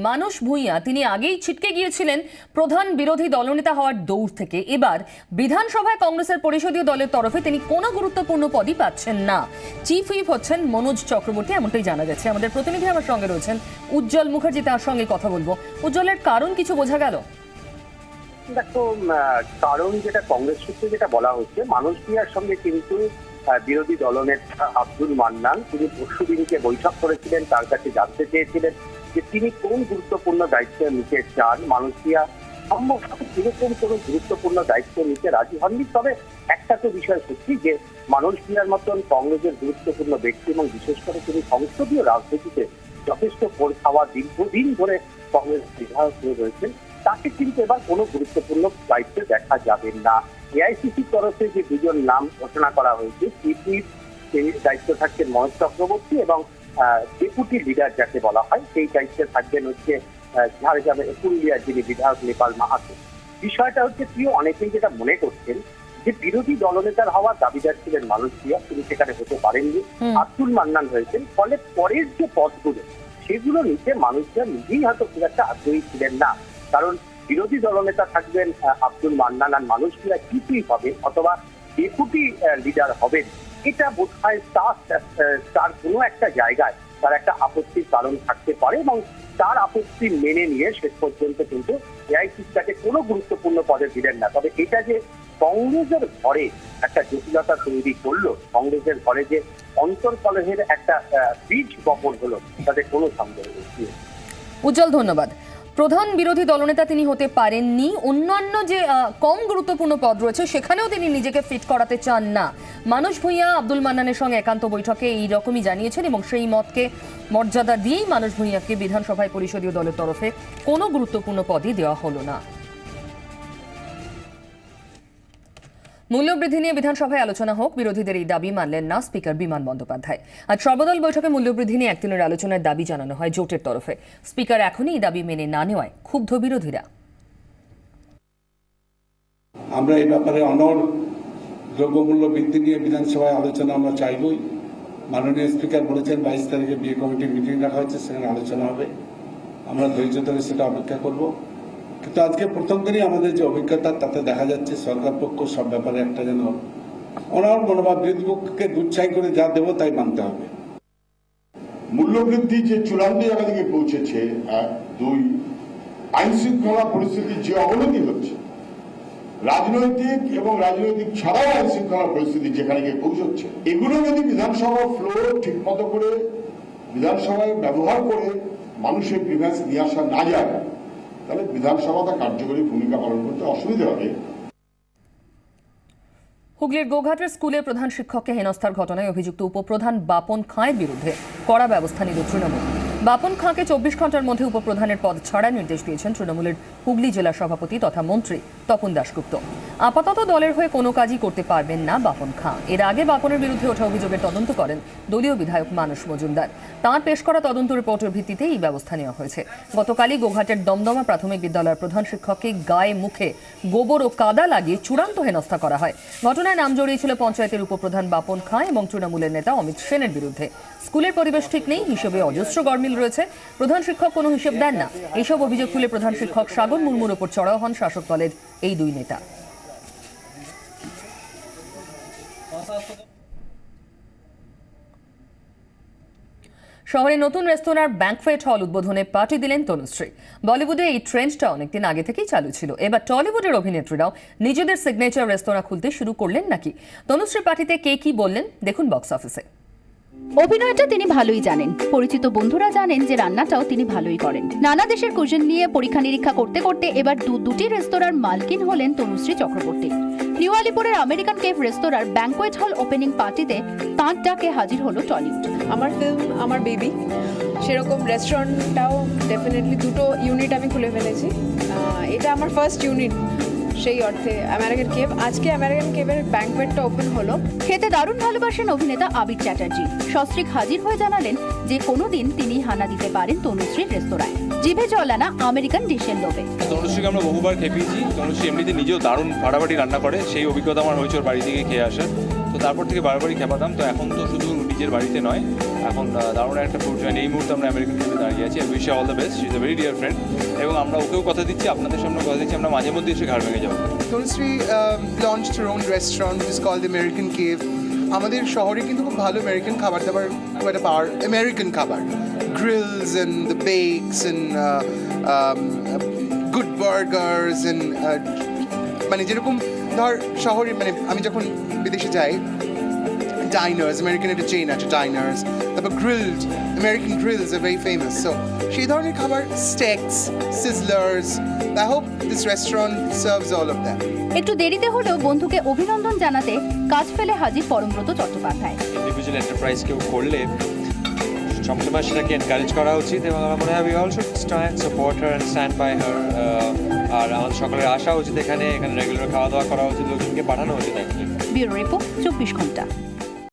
মানস ভূঁইয়া তিনি আগেই ছিটকে গিয়েছিলেন প্রধান বিরোধী দলনেতা হওয়ার দৌড় থেকে। এবার বিধানসভায় কংগ্রেসের পরিষদীয় দলের তরফে তিনি কোনো গুরুত্বপূর্ণ পদই পাচ্ছেন না। চিফ হুইপ হচ্ছেন মনোজ চক্রবর্তী, এমনটাই জানা যাচ্ছে। আমাদের প্রতিনিধি আমার সঙ্গে রয়েছেন উজ্জ্বল মুখার্জি, তার সঙ্গে কথা বলবো। উজ্জ্বলের কারণ কিছু বোঝা গেল? দেখো, কারণ যেটা কংগ্রেস সূত্রে যেটা বলা হচ্ছে, মানস ভূঁইয়ার সঙ্গে কিন্তু বিরোধী দলনেতা আব্দুল মান্নান তিনি পরশুদিনকে বৈঠক করেছিলেন। তার কাছে জানতে চেয়েছিলেন যে তিনি কোন গুরুত্বপূর্ণ দায়িত্ব নিতে চান। মানস ভূঁইয়া সম্ভবত এরকম কোন গুরুত্বপূর্ণ দায়িত্ব নিতে রাজি হননি। তবে একটা তো বিষয় সত্যি যে মানস ভূঁইয়ার মতন কংগ্রেসের গুরুত্বপূর্ণ ব্যক্তি এবং বিশেষ করে তিনি সংসদীয় রাজনীতিতে যথেষ্ট পড়ে খাওয়া দীর্ঘদিন ধরে কংগ্রেস বিধায়ক হয়ে রয়েছেন, তাকে কিন্তু এবার কোনো গুরুত্বপূর্ণ দায়িত্বে দেখা যাবে না। এআইসিসির তরফে যে দুজন নাম ঘোষণা করা হয়েছে, চিফ হুইপ সেই দায়িত্ব থাকছেন মনোজ চক্রবর্তী এবং ডেপুটি লিডার যাকে বলা হয় সেই দায়িত্বে থাকবেন হচ্ছে ঝাড়গ্রামের পুরুলিয়ার যিনি বিধায়ক নেপাল মাহাতো। বিষয়টা হচ্ছে প্রিয়, অনেকেই যেটা মনে করছেন যে বিরোধী দলনেতার হওয়ার দাবিদার ছিলেন মানস ভূঁইয়া, তিনি সেখানে হতে পারেননি, আব্দুল মান্নান হয়েছেন। ফলে পরের যে পদগুলো সেগুলো নিতে মানস ভূঁইয়া নিজেই হয়তো খুব একটা আগ্রহী ছিলেন না। কারণ বিরোধী দলনেতা থাকবেন আব্দুল মান্নান আর মানস ভূঁইয়া চিফই হবে অথবা ডেপুটি লিডার হবেন, এটা বোধ হয় তার কোনো একটা জায়গায় তার একটা আপত্তির কারণ থাকতে পারে এবং তার আপত্তি মেনে নিয়ে শেষ পর্যন্ত কিন্তু এআইসিসি তাকে কোনো গুরুত্বপূর্ণ পদে দিলেন না। তবে এটা যে কংগ্রেসের ঘরে একটা জটিলতা তৈরি করলো, কংগ্রেসের ঘরে যে অন্তর্কলহের একটা বীজ বপন হলো, তাতে কোনো সন্দেহ নেই। উজ্জ্বল, ধন্যবাদ। প্রধান বিরোধী দলনেতা তিনি হতে পারেননি, অন্যান্য যে কম গুরুত্বপূর্ণ পদ রয়েছে সেখানেও তিনি নিজেকে ফিট করাতে চান না। মানস ভূঁইয়া আব্দুল মান্নানের সঙ্গে একান্ত বৈঠকে এই রকমই জানিয়েছেন এবং সেই মতকে মর্যাদা দিয়েই মানস ভূঁইয়াকে বিধানসভায় পরিষদীয় দলের তরফে কোনো গুরুত্বপূর্ণ পদই দেওয়া হলো না। মূল্যবৃদ্ধি নিয়ে বিধানসভায় আলোচনা হোক, বিরোধীদের এই দাবি মানলেন না স্পিকার বিমান বন্দ্যোপাধ্যায়। আজ সর্বদল বৈঠকে মূল্যবৃদ্ধি নিয়ে একদিনের আলোচনার দাবি জানানো হয় জোটের তরফে। স্পিকার এখনই এই দাবি মেনে না নেওয়ায় ক্ষুব্ধ বিরোধীরা। আমরা এই ব্যাপারে অনড়, দ্রব্যমূল্য বৃদ্ধি নিয়ে বিধানসভায় আলোচনা আমরা চাইবই। মাননীয় স্পিকার বলেছেন 22 তারিখে বিয়ে কমিটির মিটিং রাখা হচ্ছে, সেখানে আলোচনা হবে। আমরা ধৈর্য ধরে সেটা অপেক্ষা করব। কিন্তু আজকে প্রথম দিনই আমাদের যে অভিজ্ঞতা তাতে দেখা যাচ্ছে সরকার পক্ষ সব ব্যাপারে একটা যেন অনড় মনোভাব, বিরোধী পক্ষকে দুচ্ছাই করে যা দেবো তাই মানতে হবে। মূল্যবৃদ্ধি যে চূড়ান্ত জায়গা থেকে পৌঁছেছে, দুই আইন শৃঙ্খলা পরিস্থিতির যে অবনতি হচ্ছে, রাজনৈতিক এবং রাজনৈতিক ছাড়াও আইন শৃঙ্খলা পরিস্থিতি যেখানে গিয়ে পৌঁছচ্ছে, এগুলো যদি বিধানসভা ফ্লোর ঠিক মতো করে বিধানসভায় ব্যবহার করে মানুষের গ্রিভেন্স নিয়ে আসা না যায়, তাহলে বিধানসভা তা কার্যকরী ভূমিকা পালন করতে অসুবিধা হবে। হুগলির গোঘাটের স্কুলের প্রধান শিক্ষককে হেনস্থার ঘটনায় অভিযুক্ত উপপ্রধান বাপন খাঁয়ের বিরুদ্ধে কড়া ব্যবস্থা নিল তৃণমূল। বাপন খাঁকে 24 ঘন্টার মধ্যে উপপ্রধানের পদ ছাড়ার নির্দেশ দিয়েছেন তৃণমূলের হুগলি জেলা সভাপতি তথা মন্ত্রী তপন দাশগুপ্ত। আপাতত দলের হয়ে কোনো কাজই করতে পারবেন না বাপন খাঁ। এর আগে বাপনের বিরুদ্ধে ওঠা অভিযোগের তদন্ত করেন দলীয় বিধায়ক মানস মজুমদার। তাঁর পেশ করা তদন্ত রিপোর্টের ভিত্তিতে এই ব্যবস্থা নেওয়া হয়েছে। গতকালই গোঘাটের দমদমা প্রাথমিক বিদ্যালয়ের প্রধান শিক্ষককে গায়ে মুখে গোবর ও কাদা লাগিয়ে চূড়ান্ত হেনস্থা করা হয়। ঘটনায় নাম জড়িয়েছিল পঞ্চায়েতের উপপ্রধান বাপন খাঁ এবং তৃণমূলের নেতা অমিত সেনের বিরুদ্ধে। স্কুলের পরিবেশ ঠিক নেই, হিসেবে অজস্র গরমিল রয়েছে, প্রধান শিক্ষক কোনো হিসেব দেন না, এইসব অভিযোগ তুলে প্রধান শিক্ষক সাগর মুর্মুর ওপর চড়াও হন শাসক দলের এই দুই নেতা। শহরে নতুন রেস্তোরাঁর ব্যাংকোয়েট হল উদ্বোধনে পার্টি দিলেন তনুশ্রী। বলিউডে এই ট্রেন্ডটা অনেকদিন আগে থেকেই চালু ছিল, এবার টলিউডের অভিনেত্রীরাও নিজেদের সিগনেচার রেস্তোরাঁ খুলতে শুরু করলেন নাকি। তনুশ্রী পার্টিতে কে কি বললেন দেখুন বক্স অফিসে। অভিনয়টা তিনি ভালোই জানেন, পরিচিত বন্ধুরা জানেন যে রান্নাটাও তিনি ভালোই করেন। নানা দেশের কুজিন নিয়ে পরীক্ষা নিরীক্ষা করতে করতে এবার দুটি রেস্তোরাঁর মালকিন হলেন তনুশ্রী চক্রবর্তী। নিউ আলিপুরের আমেরিকান কেভ রেস্তোরাঁর ব্যাংকোয়েট হল ওপেনিং পার্টিতে তাঁর ডাকে হাজির হলো টলিউড। আমার ফিল্ম আমার বেবি, সেরকম রেস্টুরেন্টটাও ডেফিনেটলি দুটো ইউনিট আমি খুলে ফেলেছি। এটা আমার ফার্স্ট ইউনিট, সেই অর্থে আমেরিকান কেভ। আজকে আমেরিকান কেভের ব্যাংকোয়েটটা ওপেন হলো। খেতে দারুণ ভালোবাসেন অভিনেতা আবির চ্যাটার্জি। সস্ত্রীক হাজির হয়ে জানালেন যে কোনোদিন তিনি হানা দিতে পারেন তনুশ্রীর রেস্তোরাঁয়। জিভে জল আনা আমেরিকান ডিশের লোভে। তনুশ্রীকে আমরা বহুবার খেপিয়েছি। তনুশ্রী এমনিতে নিজেও দারুণ ফাটাফাটি রান্না করে, সেই অভিজ্ঞতা আমার হয়েছে ওর বাড়ি থেকে খেয়ে আসার। তো তো তারপর থেকে বারবারই খেপাতাম। তো এখন তো শুধু নিজের বাড়িতে নয়, এখন দারুণ একটা ট্যুর জয়েন। এই মুহূর্তে আমরা আমেরিকান কেভে দাঁড়িয়ে আছি। Wish all the best, she is a very dear friend. এবং আমরা ওকেও কথা দিচ্ছি, আপনাদের সামনে কথা দিচ্ছি, আমরা মাঝে মধ্যে এসে ঘাড় ভেঙে যাবো। Tanushree launched her own restaurant which is called the American Cave. আমাদের শহরে কিন্তু খুব ভালো আমেরিকান খাবার দাবার খুব একটা পাওয়ার আমেরিকান খাবার grills and the bakes and good burgers and মানে যেরকম ধর শহরে মানে আমি যখন বিদেশে যাই ডাইনার্স আমেরিকান একটা চেইন আছে ডাইনার্স তারপর গ্রিলড আমেরিকান গ্রিলস আর ভেরি ফেমাস সো সেই ধরনের খাবার steaks sizzlers I hope this restaurant serves all of that একটু দেরিতে হলেও বন্ধুকে অভিনন্দন জানাতে কাজ ফেলে হাজির পরমব্রত চট্টোপাধ্যায়। ইন্ডিভিজুয়াল এন্টারপ্রাইজ কেউ করলে সবসময় সেটাকে এনকারেজ করা উচিত এবং আমার মনে হয় we all should support her and stand by her. আর আমাদের সকলের আসা উচিত, এখানে রেগুলার খাওয়া দাওয়া করা উচিত, লোকজনকে পাঠানো উচিত। ব্যুরো রিপোর্ট 24 ঘন্টা।